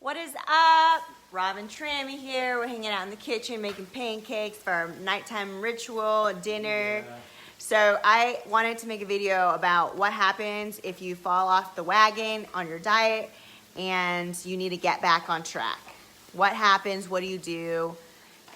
What is up? Robin Trammy here. We're hanging out in the kitchen making pancakes for our nighttime ritual, dinner. Yeah. So I wanted to make a video about what happens if you fall off the wagon on your diet and you need to get back on track. What happens, what do you do,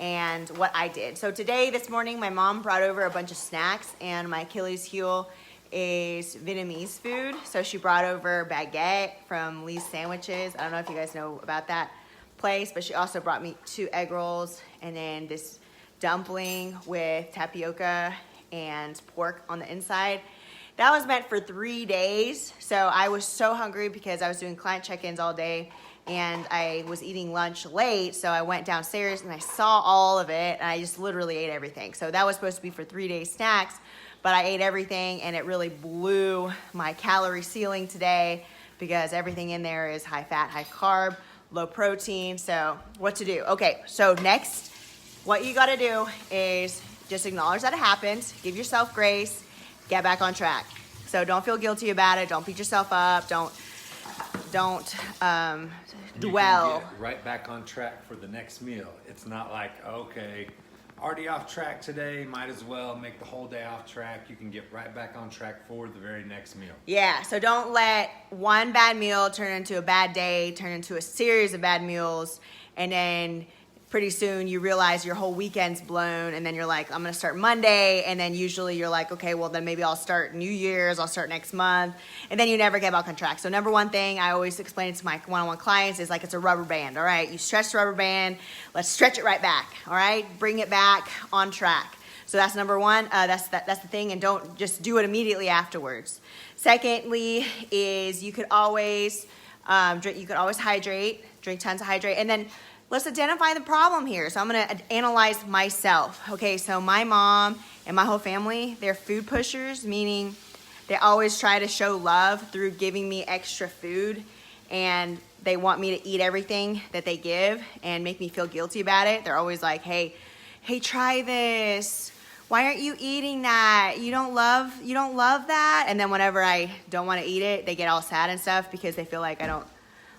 and what I did. So today, this morning, my mom brought over a bunch of snacks, and my Achilles heel is Vietnamese food. So she brought over baguette from Lee's Sandwiches. I don't know if you guys know about that place, but she also brought me 2 egg rolls and then this dumpling with tapioca and pork on the inside. That was meant for 3 days. So I was so hungry because I was doing client check-ins all day and I was eating lunch late. So I went downstairs and I saw all of it and I just literally ate everything. So that was supposed to be for 3 days snacks, but I ate everything and it really blew my calorie ceiling today because everything in there is high fat, high carb, low protein. So what to do? Okay, so next, what you gotta do is just acknowledge that it happened, give yourself grace, get back on track. So don't feel guilty about it, don't beat yourself up, don't You dwell. can get right back on track for the next meal. It's not like, okay, already off track today, might as well make the whole day off track. You can get right back on track for the very next meal. Yeah, so don't let one bad meal turn into a bad day, turn into a series of bad meals, and then pretty soon you realize your whole weekend's blown, and then you're like, I'm gonna start Monday, and then usually you're like, okay, well then maybe I'll start New Year's, I'll start next month, and then you never get back on track. So number one thing I always explain it to my one-on-one clients is like it's a rubber band, all right? You stretch the rubber band, let's stretch it right back, all right? Bring it back on track. So that's number one, that's the thing, and don't just do it immediately afterwards. Secondly is you could always hydrate, drink tons of hydrate, and then let's identify the problem here. So I'm gonna analyze myself. Okay, so my mom and my whole family, they're food pushers, meaning they always try to show love through giving me extra food, and they want me to eat everything that they give and make me feel guilty about it. They're always like, hey, try this. Why aren't you eating that? You don't love that? And then whenever I don't want to eat it, they get all sad and stuff because they feel like I don't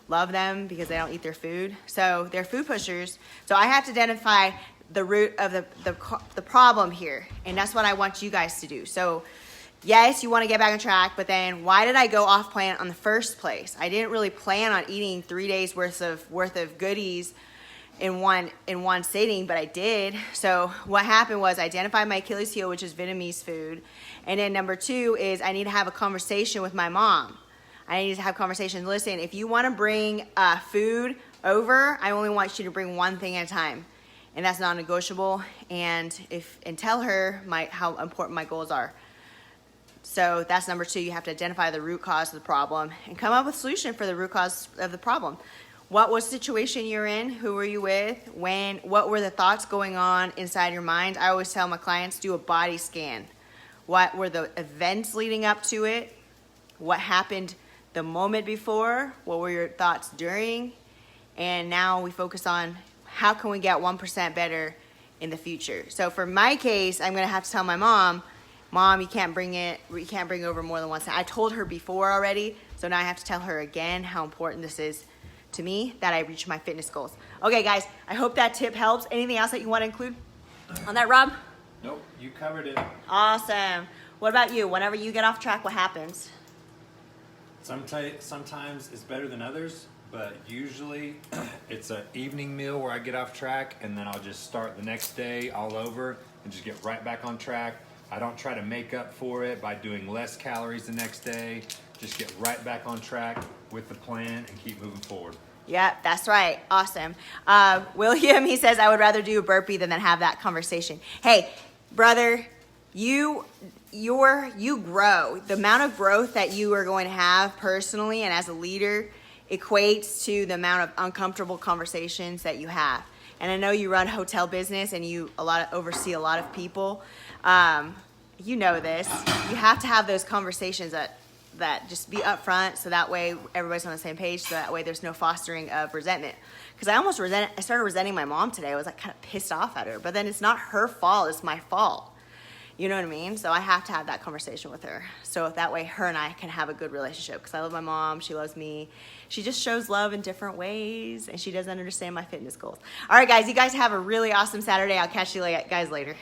love them because they don't eat their food. So they're food pushers. So I have to identify the root of the problem here, and that's what I want you guys to do. So yes, you want to get back on track, but then why did I go off plan on the first place? I didn't really plan on eating 3 days worth of goodies in one sitting, but I did. So what happened was I identified my Achilles heel, which is Vietnamese food, and then number 2 is I need to have a conversation with my mom. I need to have conversations. Listen, if you want to bring food over, I only want you to bring one thing at a time, and that's non-negotiable. And tell her how important my goals are. So that's number 2. You have to identify the root cause of the problem and come up with a solution for the root cause of the problem. What was the situation you're in? Who were you with? When? What were the thoughts going on inside your mind? I always tell my clients, do a body scan. What were the events leading up to it? What happened the moment before? What were your thoughts during? And now we focus on how can we get 1% better in the future. So for my case, I'm gonna have to tell my mom, you can't bring over more than one snack. I told her before already, so now I have to tell her again how important this is to me that I reach my fitness goals. Okay guys, I hope that tip helps. Anything else that you want to include on that, Rob? Nope, you covered it. Awesome. What about you? Whenever you get off track, what happens? Sometimes it's better than others, but usually it's an evening meal where I get off track, and then I'll just start the next day all over and just get right back on track. I don't try to make up for it by doing less calories the next day. Just get right back on track with the plan and keep moving forward. Yeah, that's right. Awesome. William, he says, I would rather do a burpee than have that conversation. Hey, brother, you grow. The amount of growth that you are going to have personally and as a leader equates to the amount of uncomfortable conversations that you have. And I know you run hotel business and you oversee a lot of people. You know this. You have to have those conversations that just be upfront, so that way everybody's on the same page, so that way there's no fostering of resentment. Because I started resenting my mom today. I was like kind of pissed off at her, but then it's not her fault, it's my fault. You know what I mean? So I have to have that conversation with her. So that way her and I can have a good relationship, because I love my mom. She loves me. She just shows love in different ways, and she doesn't understand my fitness goals. All right, guys, you guys have a really awesome Saturday. I'll catch you guys later.